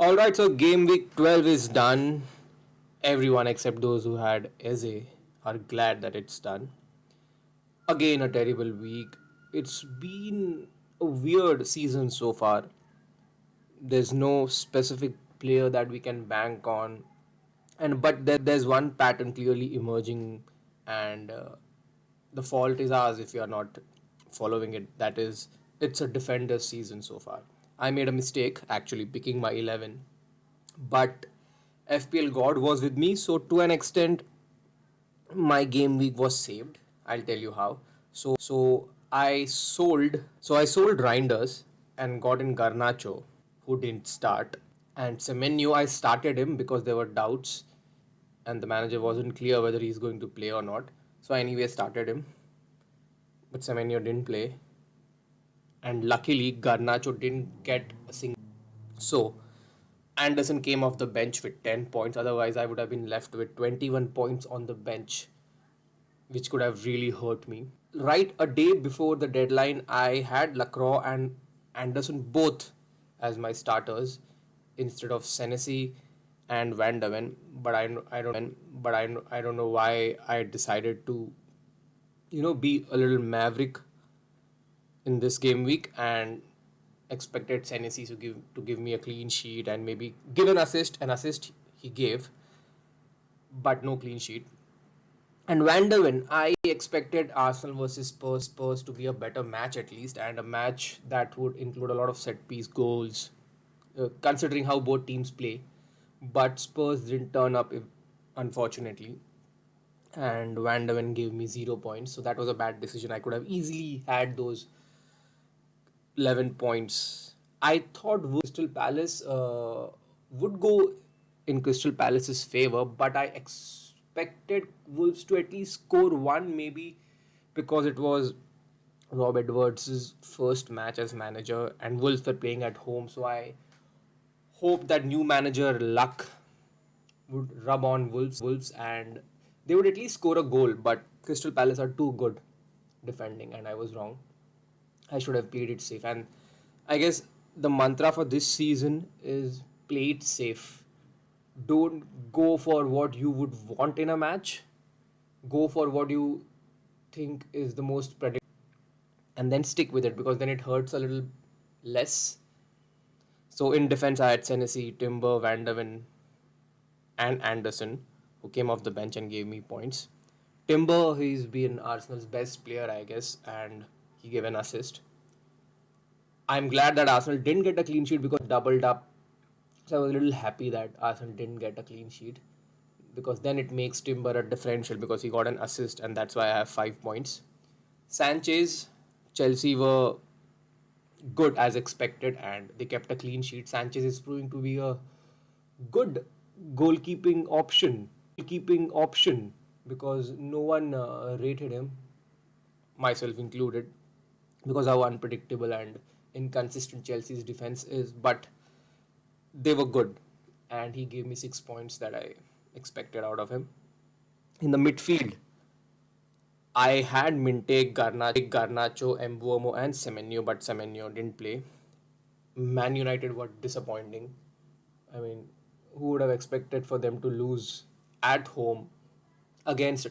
Alright, so game week 12 is done. Everyone except those who had Eze are glad that it's done. Again, a terrible week. It's been a weird season so far. There's no specific player that we can bank on, and but there's one pattern clearly emerging, and the fault is ours if you are not following it. That is, it's a defender season so far. I made a mistake actually picking my 11, but FPL God was with me, so to an extent, my game week was saved. I'll tell you how. So I sold Reinders and got in Garnacho, who didn't start, and Semenyo I started him because there were doubts, and the manager wasn't clear whether he's going to play or not. So I anyway started him, but Semenyo didn't play, and luckily Garnacho didn't get a single. So Anderson came off the bench with 10 points. Otherwise, I would have been left with 21 points on the bench, which could have really hurt me. Right a day before the deadline, I had Lacroix and Anderson both as my starters instead of Senesi and Van de Ven. I don't know why I decided to, be a little maverick in this game week and expected Senesi to give me a clean sheet and maybe give an assist. An assist he gave, but no clean sheet. And Van der Ven, I expected Arsenal versus Spurs to be a better match at least, and a match that would include a lot of set piece goals, considering how both teams play. But Spurs didn't turn up, unfortunately, and Van der Ven gave me 0 points, so that was a bad decision. I could have easily had those 11 points. I thought Crystal Palace would go in Crystal Palace's favor, but I expected Wolves to at least score one, maybe because it was Rob Edwards' first match as manager and Wolves were playing at home. So I hope that new manager luck would rub on Wolves and they would at least score a goal. But Crystal Palace are too good defending, and I was wrong. I should have played it safe. And I guess the mantra for this season is play it safe. Don't go for what you would want in a match. Go for what you think is the most predictable and then stick with it because then it hurts a little less. So in defense, I had Senesi, Timber, Van der Ven, and Anderson, who came off the bench and gave me points. Timber, he's been Arsenal's best player, I guess, and he gave an assist. I'm glad that Arsenal didn't get a clean sheet because doubled up. So I was a little happy that Arsenal didn't get a clean sheet because then it makes Timber a differential because he got an assist and that's why I have 5 points. Sanchez, Chelsea were good as expected and they kept a clean sheet. Sanchez is proving to be a good goalkeeping option because no one rated him, myself included, because how unpredictable and inconsistent Chelsea's defense is. But they were good, and he gave me 6 points that I expected out of him. In the midfield, I had Minte, Garnacho, Mbuomo, and Semenyo, but Semenyo didn't play. Man United were disappointing. I mean, who would have expected for them to lose at home against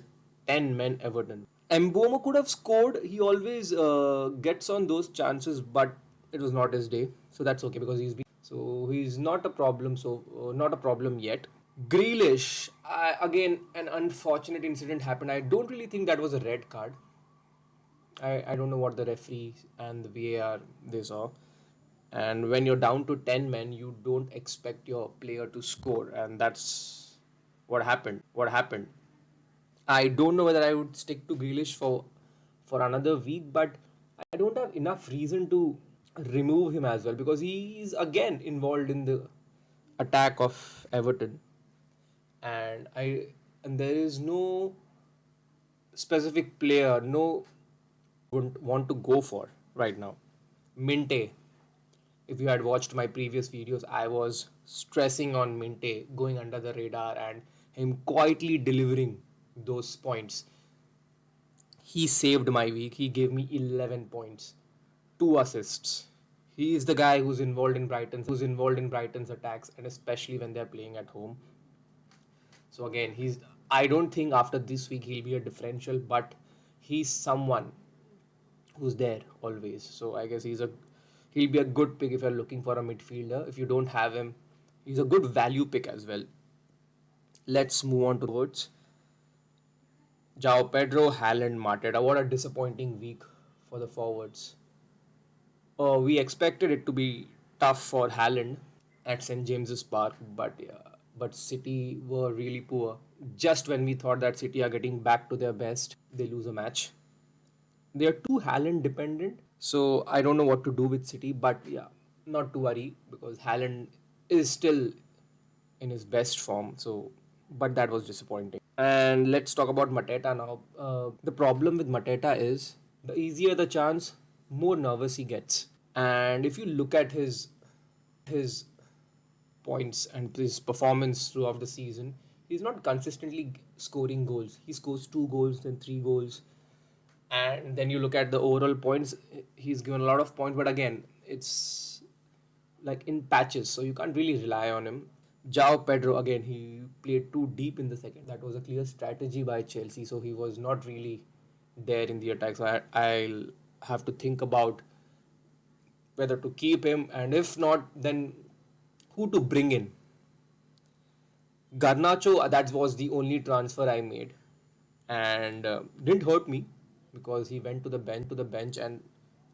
10 men Everton? Mbuomo could have scored. He always gets on those chances, but it was not his day. So that's okay because he's not a problem. So not a problem yet. Grealish, again, an unfortunate incident happened. I don't really think that was a red card. I don't know what the referee and the VAR they saw. And when you're down to 10 men, you don't expect your player to score. And that's what happened. I don't know whether I would stick to Grealish for another week, but I don't have enough reason to remove him as well because he's again involved in the attack of Everton, and there is no specific player, no wouldn't want to go for right now. Minte, if you had watched my previous videos, I was stressing on Minte going under the radar and him quietly delivering those points. He saved my week. He gave me 11 points, 2 assists. He is the guy who's involved in Brighton's attacks, and especially when they're playing at home. So again, he's. I don't think after this week he'll be a differential, but he's someone who's there always. So I guess he'll be a good pick if you're looking for a midfielder. If you don't have him, he's a good value pick as well. Let's move on to the forwards. Jao Pedro, Haaland, Mateta. What a disappointing week for the forwards. We expected it to be tough for Haaland at St James's Park, but City were really poor. Just when we thought that City are getting back to their best, they lose a match. They are too Haaland dependent, so I don't know what to do with City. But yeah, not to worry because Haaland is still in his best form. So, but that was disappointing. And let's talk about Mateta now. The problem with Mateta is the easier the chance, more nervous he gets. And if you look at his points and his performance throughout the season, he's not consistently scoring goals. He scores 2 goals, then 3 goals, and then you look at the overall points. He's given a lot of points, but again, it's like in patches, so you can't really rely on him. Jao Pedro, again, he played too deep in the second. That was a clear strategy by Chelsea, so he was not really there in the attack. So I'll have to think about whether to keep him, and if not, then who to bring in. Garnacho, that was the only transfer I made, and didn't hurt me because he went to the bench and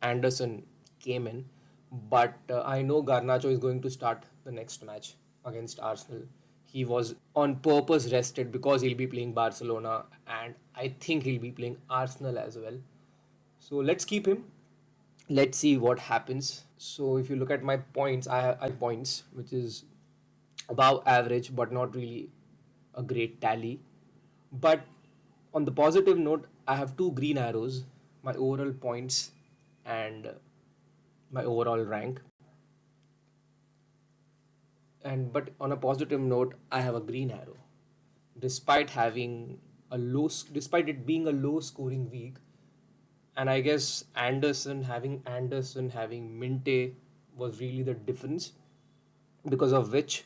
Anderson came in. But I know Garnacho is going to start the next match against Arsenal. He was on purpose rested because he'll be playing Barcelona, and I think he'll be playing Arsenal as well. So let's keep him. Let's see what happens. So if you look at my points, I have points, which is above average, but not really a great tally. But on the positive note, I have two green arrows, my overall points and my overall rank. And but on a positive note, I have a green arrow. Despite it being a low scoring week, and I guess Anderson having Minte was really the difference, because of which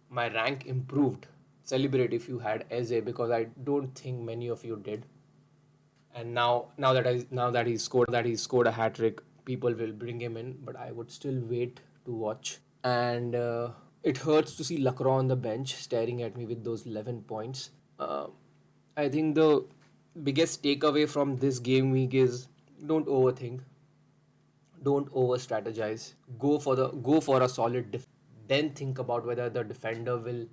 my rank improved. Celebrate if you had Eze, because I don't think many of you did. And now that he's scored a hat trick, people will bring him in, but I would still wait to watch. And it hurts to see Lacroix on the bench staring at me with those 11 points. Uh, I think the biggest takeaway from this game week is don't overthink, don't over strategize. Go for a solid then think about whether the defender will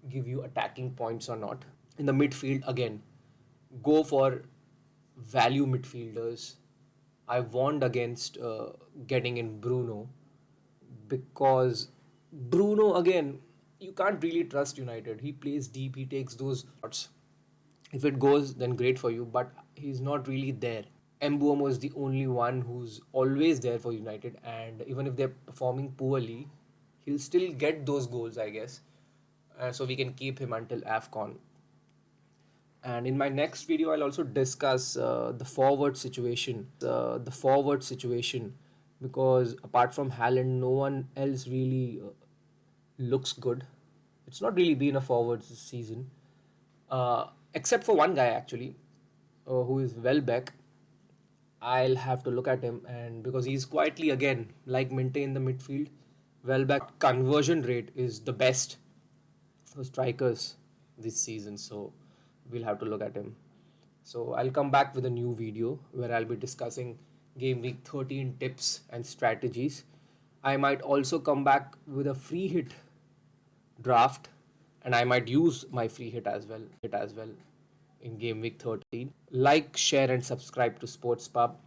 give you attacking points or not. In the midfield, again, go for value midfielders. I warned against getting in Bruno, because Bruno, again, you can't really trust United. He plays deep, he takes those shots. If it goes, then great for you, but he's not really there. Mbuemo is the only one who's always there for United, and even if they're performing poorly, he'll still get those goals, I guess. So we can keep him until AFCON. And in my next video, I'll also discuss the forward situation, because apart from Haaland, no one else really looks good. It's not really been a forward this season, except for one guy actually, who is Welbeck. I'll have to look at him, and because he's quietly again like Minte in the midfield, Welbeck conversion rate is the best for strikers this season, so we'll have to look at him. So I'll come back with a new video where I'll be discussing game week 13 tips and strategies. I might also come back with a free hit draft, and I might use my free hit as well in game week 13. Like, share and subscribe to Sports Pub.